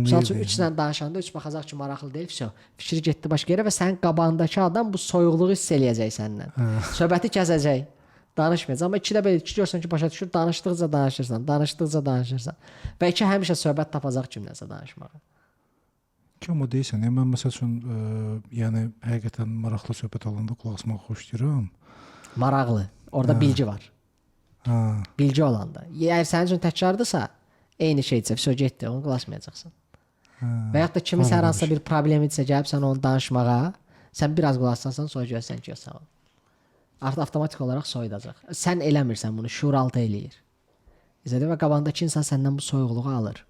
Misal üçün 3 ilə danışanda 3 baxacaq ki, maraqlı deyil, fikri getdi başqa yerə və sənin qabağındakı adam bu soyuqluğu hiss eləyəcək səndən. Söhbəti kəsəcək. Danışmayacaq. Amma 2-də belə 2 görsən ki, başa düşür, danışdıqca danışırsan, danışdıqca danışırsan. Və 2 həmişə söhbət tapacaq kimləsə danışmağa. Ki amma deyirsən, mən məsəl üçün yəni həqiqətən maraqlı söhbət olanda qulaq asmağı xoşlayıram. Maraqlı. Orada bilgi var. Bilgi olanda. Əgər sənin üçün təkrardırsa, eyni şeydirsə, vəsə getdi, onu qulaq asmayacaqsan. Və yaxud da kiminsə hər hansısa bir problemidirsə, gəlib sən onu danışmağa, sən biraz qulaq assansan, sonra görsən ki, sağ ol. Artıq avtomatik olaraq soyudacaq. Sən eləmirsən bunu, şuuraltı eləyir. İzlədi və qabağındakı insan səndən bu soyuqluğu alır.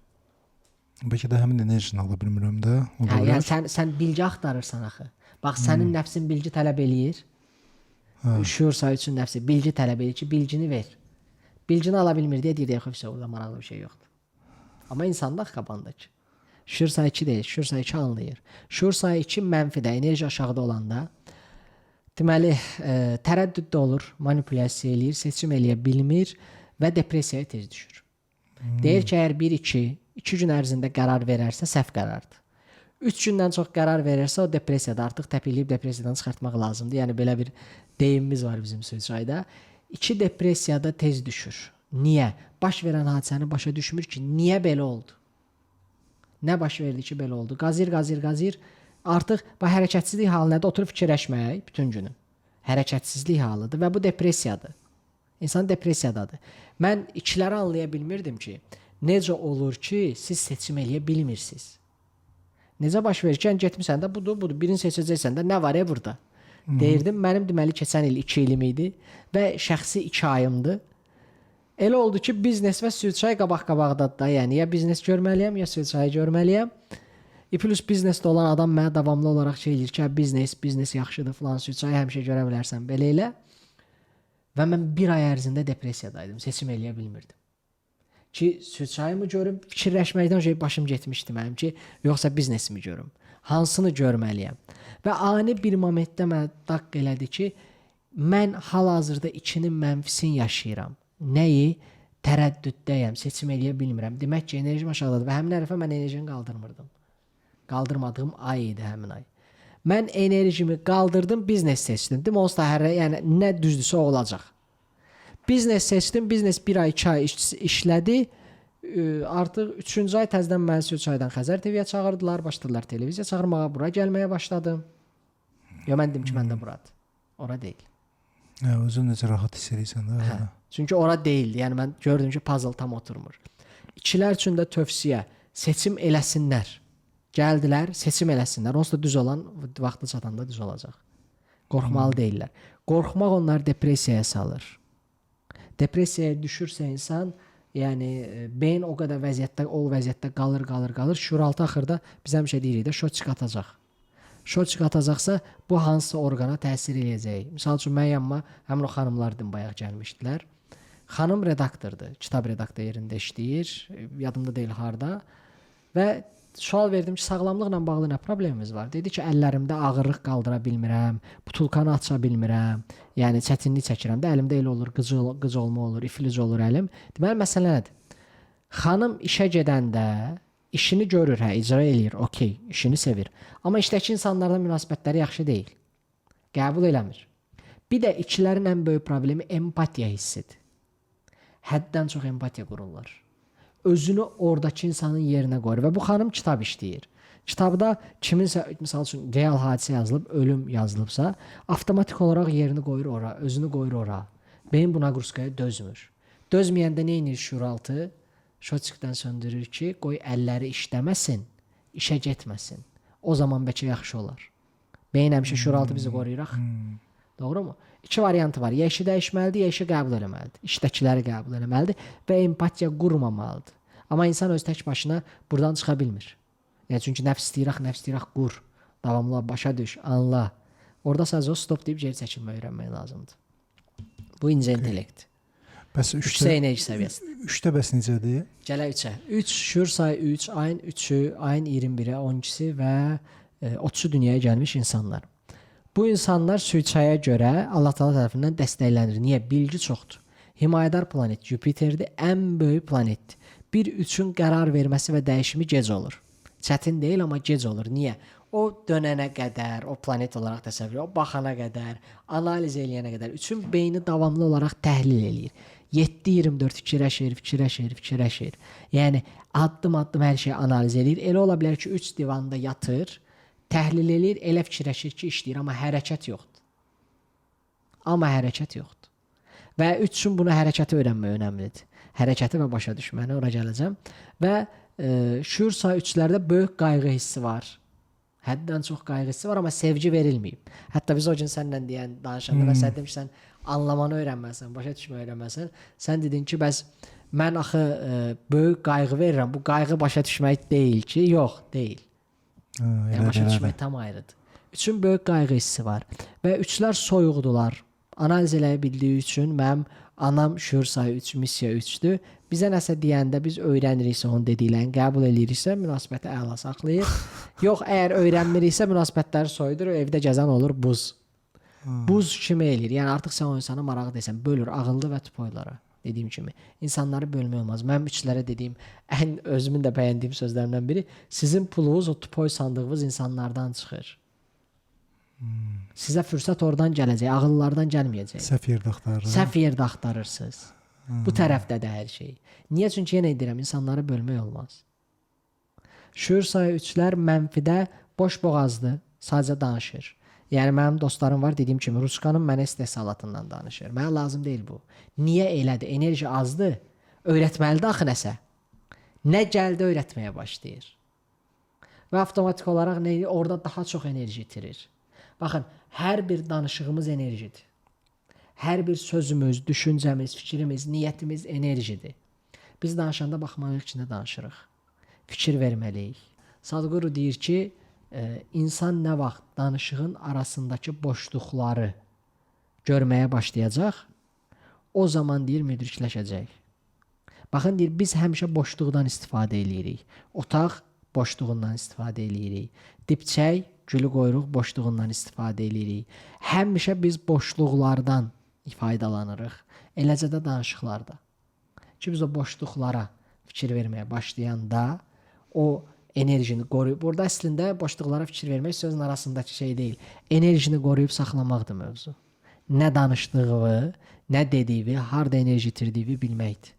Bəlkə də həmin enerjini ala bilmirəm də. Yəni sən bilgi axtarırsan axı. Bax, sənin nəfsin bilgi tələb eləyir. Şuur sayı üçün nəfsi bilgi tələb eləyir ki, bilgini ver. Bilgini ala bilmir deyə deyir, yox, orada maraqlı bir şey yoxdur. Amma insanda qabağındakı. Şuur sayı 2 deyil, şuur sayı 2 anlayır. Şuur sayı 2 mənfidə, enerji aşağıda olanda deməli, tərəddüddə olur, manipulyasiya eləyir, seçim eləyə bilmir və depressiyaya tez düşür. Deyir ki, əgər 2 gün ərzində qərar verərsə, səhv qərardır. 3 gündən çox qərar verirsə, o depressiyada artıq təpikləyib depressiyadan çıxartmaq lazımdır. Yəni, belə bir deyimimiz var bizim Suicide-da. 2 depressiyada tez düşür. Niyə? Baş verən hadisəni başa düşmür ki, niyə belə oldu? Nə baş verdi ki, belə oldu? Qazir. Artıq bu hərəkətsizlik halında oturub fikirləşmək bütün günü. Hərəkətsizlik halıdır və bu depressiyadır. İnsan depressiyadadır. Mən ikiləri anlaya bilmirdim ki, necə olur ki, siz seçim eləyə bilmirsiniz. Necə baş verir ki, getmirsən də budur, birini seçəcəksən də nə var burada? Deyirdim, mənim deməli keçən il 2 ilim idi və şəxsi 2 ayımdı. Elə oldu ki, biznes və Suicide qabaq-qabaqdadır da. Yəni, ya biznes görməliyəm, ya Suicide görməliyəm. Plus biznesdə olan adam mənə davamlı olaraq şey deyir ki, biznes yaxşıdır falan, Suicide həmişə görə bilərsən, belə elə. Və mən 1 ay ərzində depressiyadaydım, seçim eləyə bilmirdim. Ki, Suicide-mı görüm, fikirləşməkdən başım getmişdi mənim ki, yoxsa biznesimi görüm. Hansını görməliyəm? Və ani bir momentdə mənə daqq elədi ki, mən hal-hazırda 2-nin mənfisini yaşayıram. Nəyi? Tərəddüddəyəm, seçim eləyə bilmirəm. Demək ki, enerjim aşağıdadır və həmin hərfə mən enerjini qaldırmırdım. Qaldırmadığım ay idi həmin ay. Mən enerjimi qaldırdım, biznes seçdim. Demək, onsuz da yəni, nə düzdürsə o olacaq. Biznes seçdim, biznes 1 ay, 2 ay işlədi. Artıq 3-cü ay təzədən məni Suicide-dan Xəzər TV-yə çağırdılar, başladılar televiziya çağırmağa, bura gəlməyə başladım. Mən dedim ki, məndə buradır. Ora deyil. Özün necə rahat hiss edirsən də. Çünki ora deyildi. Yəni mən gördüm ki, puzzle tam oturmur. İkilər üçün də tövsiyə, seçim eləsinlər. Gəldilər, seçim eləsinlər. Onsuz da düz olan vaxtı çatanda düz olacaq. Qorxmalı deyirlər. Qorxmaq onları depressiyaya salır. Depressiyaya düşürsə insan, yəni beyin o qədər vəziyyətdə qalır. Şuuraltı axırda biz həmişə deyirik də şoçik atacaq. Şoçik atacaqsa bu hansı orqana təsir eləyəcək? Misal üçün mən yanıma həmin o xanımlardan bayaq gəlmişdilər. Xanım redaktordur, kitab redaktor yerində işləyir, yadımda deyil harda. Və sual verdim ki, sağlamlıqla bağlı nə problemimiz var? Dedi ki, əllərimdə ağırlıq qaldıra bilmirəm, butulkanı aça bilmirəm, yəni çətinlik çəkirəm də, əlimdə elə olur, qıc olma olur, iflic olur əlim. Deməli, məsələ nədir? Xanım işə gedəndə işini görür, icra eləyir, okey, işini sevir. Amma işdəki insanlarla münasibətləri yaxşı deyil. Qəbul eləmir. Bir də ikilərin ən böyük problemi empatiya hissidir. Həddən çox empatiya qururlar. Özünü oradakı insanın yerinə qoyur və bu xanım kitab işləyir. Kitabda kiminsə, misal üçün, real hadisə yazılıb, ölüm yazılıbsa, avtomatik olaraq yerini qoyur ora, özünü qoyur ora. Beyin buna qurskaya dözmür. Dözməyəndə nə edir şuuraltı? Şoçikdən söndürür ki, qoy əlləri işləməsin, işə getməsin. O zaman bəlkə yaxşı olar. Beyin həmişə şuuraltı bizi qoruyuraq. Doğru mu? 2 variantı var. Ya işi dəyişməlidir, ya işi qəbul eləməlidir. İşdəkiləri qəbul eləməlidir və empatiya qurmamalıdır. Amma insan öz tək başına buradan çıxa bilmir. Yəni, çünki nəfs istəyirək, qur. Davamlı başa düş, anla. Orada sadəcə o stop deyib geri çəkilmə öyrənmək lazımdır. Bu incə intellekt. Yüksək enerji səviyyəsi. 3-də bəs necədir? Gələ 3-ə. 3 şuur sayı 3, ayın 3-ü, ayın 21-i, 12-si və 30-u dünyaya gəlmiş insanlar. Bu insanlar Suicide-yə görə Allah Taala tərəfindən dəstəklənir. Niyə? Bilgi çoxdur. Himayədar planet Jupiterdir, ən böyük planetdir. Bir üçün qərar verməsi və dəyişimi gec olur. Çətin deyil, amma gec olur. Niyə? O dönənə qədər, o planet olaraq təsəvvür, o baxana qədər, analiz eləyənə qədər üçün beyni davamlı olaraq təhlil eləyir. 7-24 fikirləşir. Yəni addım-addım hər şeyi analiz eləyir. Elə ola bilər ki, 3 divanda yatır, təhlil eləyir, elə fikirləşir ki, işləyir, amma hərəkət yoxdur. Və üçün bunu hərəkəti öyrənmək önəmlidir. Hərəkəti və başa düşməni ora gələcəm. Və şuur sayı 3-lərdə böyük qayğı hissi var. Həddən çox qayğı hissi var, amma sevgi verilməyib. Hətta biz o gün səninlə danışanda və sən demişsən, anlamanı öyrənməlisən, başa düşməyi öyrənməlisən. Sən dedin ki, bəs mən axı böyük qayğı verirəm. Bu qayğı başa düşmək deyil ki, yox, deyil. Yəni başa düşmək tam ayrıdır. Üçün böyük qayğı hissi var. Və 3-lər soyuqdular. Analiz eləyə bildiyi üçün mənim anam şuur sayı 3, missiya 3-dür. Bizə nəsə deyəndə biz öyrəniriksə, onun dediklərini qəbul eləyiriksə, münasibəti əla saxlayır. Yox, əgər öyrənmiriksə, münasibətləri soyudur, evdə gəzən olur buz. Buz kimi eləyir. Yəni artıq sən o insana marağı desən, bölür ağıllı və tupoylara. Dediyim kimi, insanları bölmək olmaz. Mənim 3-lərə dediyim, ən özümün də bəyəndiyim sözlərimdən biri, sizin pulunuz o tupoy sandığınız insanlardan çıxır. Sizə fürsət oradan gələcək, ağıllardan gəlməyəcək. Səhv yerdə axtarırsınız. Bu tərəfdədir hər şey. Niyə? Çünki yenə deyirəm, insanları bölmək olmaz. Şuur sayı 3-lər mənfidə boş boğazdır, sadəcə danışır. Yəni mənim dostlarım var, dediyim kimi, Ruskanın mənə istehsalatından danışır. Mənə lazım deyil bu. Niyə elədir? Enerji azdır. Öyrətməlidir axı nəsə. Nə gəldi öyrətməyə başlayır. Və avtomatik olaraq orada daha çox enerji itirir. Baxın, hər bir danışığımız enerjidir. Hər bir sözümüz, düşüncəmiz, fikrimiz, niyyətimiz enerjidir. Biz danışanda baxmalıyıq ki, nə danışırıq. Fikir verməliyik. Sadhguru deyir ki, insan nə vaxt danışığın arasındakı boşluqları görməyə başlayacaq, o zaman deyir, müdrikləşəcək. Baxın, deyir, biz həmişə boşluqdan istifadə eləyirik. Otaq boşluğundan istifadə eləyirik. Dibçək, gülü qoyuruq, boşluğundan istifadə eləyirik. Həmişə biz boşluqlardan faydalanırıq. Eləcə də danışıqlarda. Ki biz o boşluqlara fikir verməyə başlayanda o enerjini qoruyub. Burada əslində boşluqlara fikir vermək sözün arasındakı şey deyil. Enerjini qoruyub saxlamaqdır mövzu. Nə danışdığı, nə dediyi, harda enerji itirdiyi bilməkdir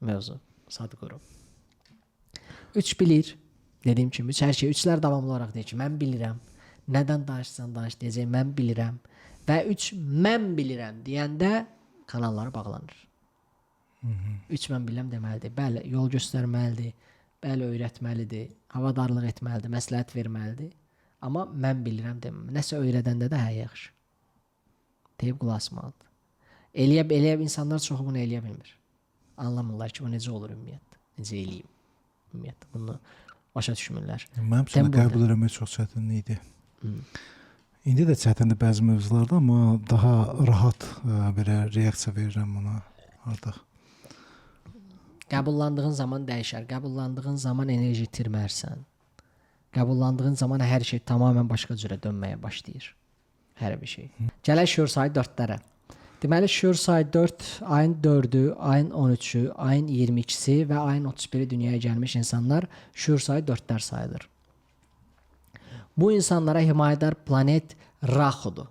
mövzu. Sadhguru. 3 bilir. Dediyim kimi, hər şey 3-lər davamlı olaraq deyir ki, mən bilirəm. Nədən danışsan danış deyəcək, mən bilirəm. Və 3 mən bilirəm deyəndə kanalları bağlanır. 3 mən bilirəm deməlidir. Bəli, yol göstərməlidir. Bəli, öyrətməlidir. Havadarlıq etməlidir. Məsləhət verməlidir. Amma mən bilirəm deməlidir. Nəsə öyrədəndə də yaxşı. Deyib qulaq asmalıdır. Eləyəb insanlar çoxu bunu eləyə bilmir. Anlamırlar ki, bu necə olur ümumiyyətlə. Necə eləyim ümumiyyətlə. Bunu başa düşmürlər. Mənim üçün qəbul eləmək çox çətin idi. İndi də çətindir bəzi mövzularda, amma daha rahat belə reaksiya verirəm ona artıq. Qəbullandığın zaman dəyişər. Qəbullandığın zaman enerji itirmərsən. Qəbullandığın zaman hər şey tamamilə başqa cürə dönməyə başlayır. Hər bir şey. Gələk şuur sayı 4-lərə. Deməli, şuur sayı 4, ayın 4-ü, ayın 13-ü, ayın 22-si və ayın 31-i dünyaya gəlmiş insanlar şuur sayı 4-lər sayılır. Bu insanlara himayədar planet Rahudur.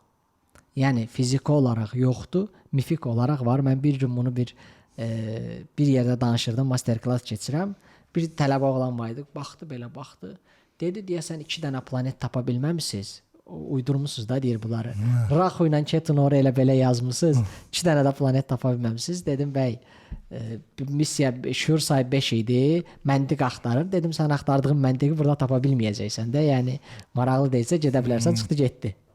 Yəni fiziki olaraq yoxdur, mifik olaraq var. Mən bir gün bunu bir yerdə danışırdım, masterclass keçirəm. Bir tələbə oğlan var idi, baxdı belə baxdı. Dedi, deyəsən 2 dənə planet tapa bilməmisiniz. Uydurmusunuz da deyir bunları. Rahu ilə Ketunu oraya elə belə yazmısınız. 2 dənə də planet tapa bilməmisiniz. Dedim, bəy, missiya şuur sayı 5 idi. Məntiq axtarır. Dedim, sən axtardığın məntiqi burada tapa bilməyəcəksən də. Yəni maraqlı deyilsə gedə bilərsən. Çıxdı getdi.